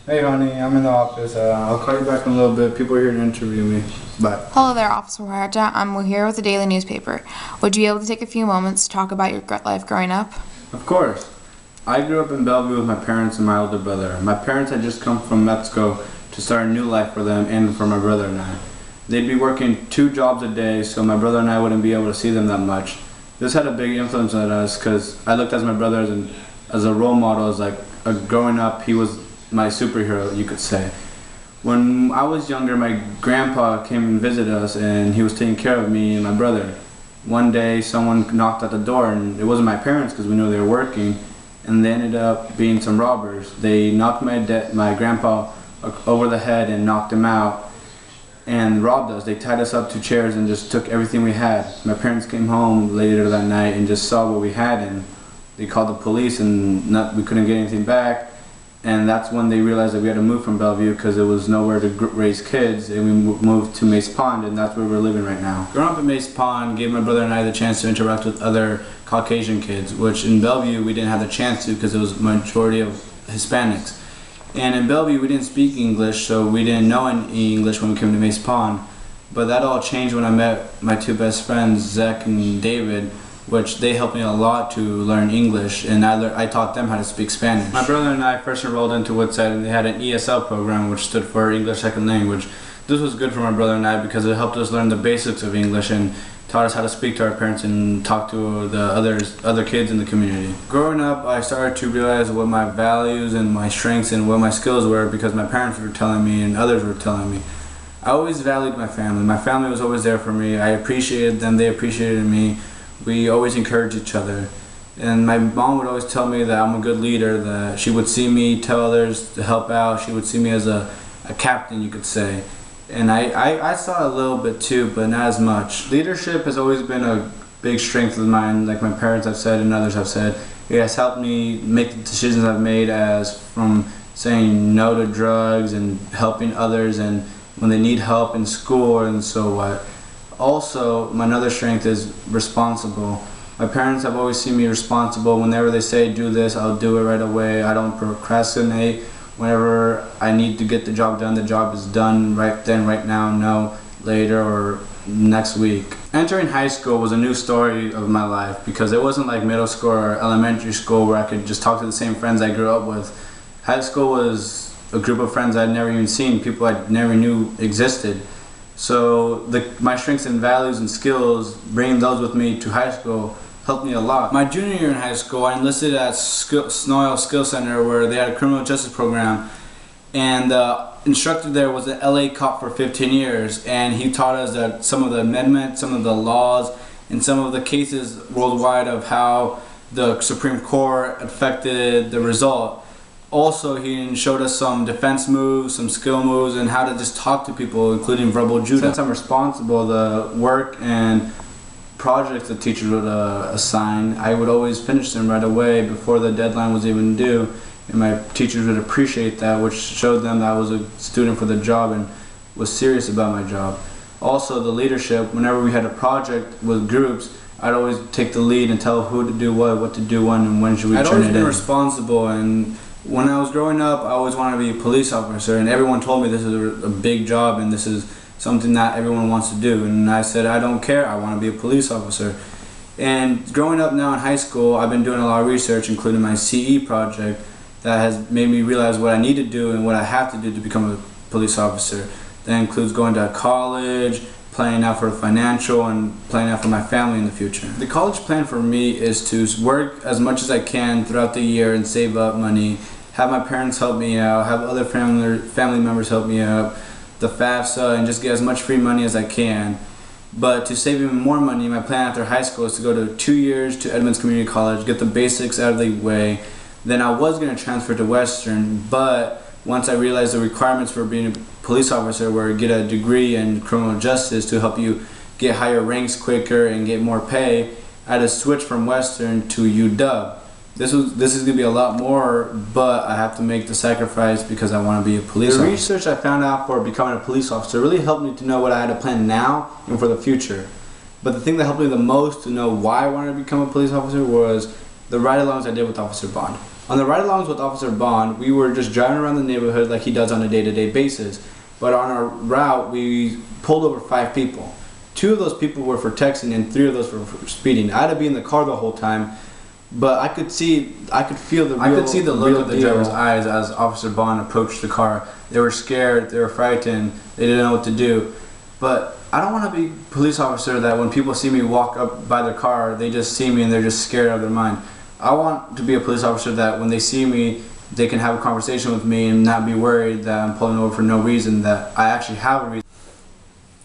Hey honey, I'm in the office. I'll call you back in a little bit. People are here to interview me. Bye. Hello there, Officer Huerta. I'm here with the Daily Newspaper. Would you be able to take a few moments to talk about your life growing up? Of course. I grew up in Bellevue with my parents and my older brother. My parents had just come from Mexico to start a new life for them and for my brother and I. They'd be working 2 jobs a day, so my brother and I wouldn't be able to see them that much. This had a big influence on us because I looked at my brother as a role model, growing up. He was my superhero, you could say. When I was younger, my grandpa came and visited us, and he was taking care of me and my brother. One day, someone knocked at the door, and it wasn't my parents because we knew they were working, and they ended up being some robbers. They knocked my grandpa over the head and knocked him out and robbed us. They tied us up to chairs and just took everything we had. My parents came home later that night and just saw what we had, and they called the police, and we couldn't get anything back. And that's when they realized that we had to move from Bellevue because there was nowhere to raise kids, and we moved to Mace Pond, and that's where we're living right now. Growing up in Mace Pond gave my brother and I the chance to interact with other Caucasian kids, which in Bellevue we didn't have the chance to because it was a majority of Hispanics. And in Bellevue we didn't speak English, so we didn't know any English when we came to Mace Pond. But that all changed when I met my 2 best friends, Zach and David, which they helped me a lot to learn English, and I taught them how to speak Spanish. My brother and I first enrolled into Woodside, and they had an ESL program, which stood for English Second Language. This was good for my brother and I because it helped us learn the basics of English and taught us how to speak to our parents and talk to the other kids in the community. Growing up, I started to realize what my values and my strengths and what my skills were because my parents were telling me and others were telling me. I always valued my family. My family was always there for me. I appreciated them, they appreciated me. We always encouraged each other. And my mom would always tell me that I'm a good leader, that she would see me tell others to help out. She would see me as a captain, you could say. And I saw a little bit too, but not as much. Leadership has always been a big strength of mine, like my parents have said and others have said. It has helped me make the decisions I've made, as from saying no to drugs and helping others and when they need help in school and so what. Also, my another strength is responsible. My parents have always seen me responsible. Whenever they say do this, I'll do it right away. I don't procrastinate. Whenever I need to get the job is done right then, right now, no later or next week. Entering high school was a new story of my life because it wasn't like middle school or elementary school where I could just talk to the same friends I grew up with. High school was a group of friends I'd never even seen, people I never knew existed. So my strengths and values and skills, bringing those with me to high school, helped me a lot. My junior year in high school, I enlisted at Snoil Skill Center where they had a criminal justice program, and the instructor there was an LA cop for 15 years, and he taught us that some of the amendments, some of the laws, and some of the cases worldwide of how the Supreme Court affected the result. Also, he showed us some defense moves, some skill moves, and how to just talk to people, including verbal judo. Since I'm responsible, the work and projects the teachers would assign, I would always finish them right away before the deadline was even due, and my teachers would appreciate that, which showed them that I was a student for the job and was serious about my job. Also, the leadership, whenever we had a project with groups, I'd always take the lead and tell who to do what to do when, and when should we turn it in. I'd always been responsible, and when I was growing up, I always wanted to be a police officer, and everyone told me this is a big job and this is something that everyone wants to do. And I said, I don't care, I want to be a police officer. And growing up now in high school, I've been doing a lot of research, including my CE project, that has made me realize what I need to do and what I have to do to become a police officer. That includes going to college, planning out for financial, and planning out for my family in the future. The college plan for me is to work as much as I can throughout the year and save up money, have my parents help me out, have other family members help me out, the FAFSA, and just get as much free money as I can. But to save even more money, my plan after high school is to go to 2 years to Edmonds Community College, get the basics out of the way. Then I was going to transfer to Western, but once I realized the requirements for being a police officer were get a degree in criminal justice to help you get higher ranks quicker and get more pay, I had to switch from Western to UW. This is going to be a lot more, but I have to make the sacrifice because I want to be a police officer. The research I found out for becoming a police officer really helped me to know what I had to plan now and for the future. But the thing that helped me the most to know why I wanted to become a police officer was the ride-alongs I did with Officer Bond. On the ride-alongs with Officer Bond, we were just driving around the neighborhood like he does on a day-to-day basis. But on our route, we pulled over 5 people. 2 of those people were for texting and 3 of those were for speeding. I had to be in the car the whole time, but I could feel the look of the driver's eyes as Officer Bond approached the car. They were scared, they were frightened, they didn't know what to do. But I don't want to be a police officer that when people see me walk up by their car, they just see me and they're just scared out of their mind. I want to be a police officer that when they see me, they can have a conversation with me and not be worried that I'm pulling over for no reason, that I actually have a reason.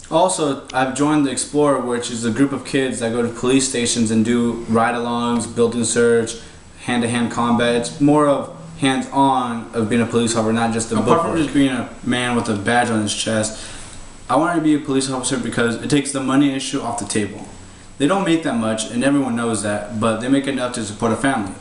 Also, I've joined the Explorer, which is a group of kids that go to police stations and do ride-alongs, building search, hand-to-hand combat. It's more of hands-on of being a police officer, not just a book. Apart from just being a man with a badge on his chest, I wanted to be a police officer because it takes the money issue off the table. They don't make that much, and everyone knows that, but they make enough to support a family.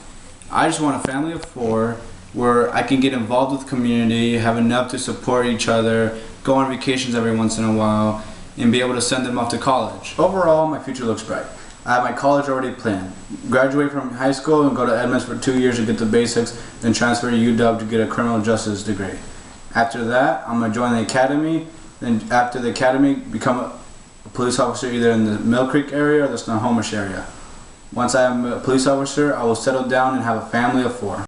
I just want a family of 4 where I can get involved with the community, have enough to support each other, go on vacations every once in a while, and be able to send them off to college. Overall, my future looks bright. I have my college already planned. Graduate from high school and go to Edmonds for 2 years to get the basics, then transfer to UW to get a criminal justice degree. After that, I'm going to join the academy, then after the academy, become a police officer either in the Mill Creek area or the Snohomish area. Once I'm a police officer, I will settle down and have a family of 4.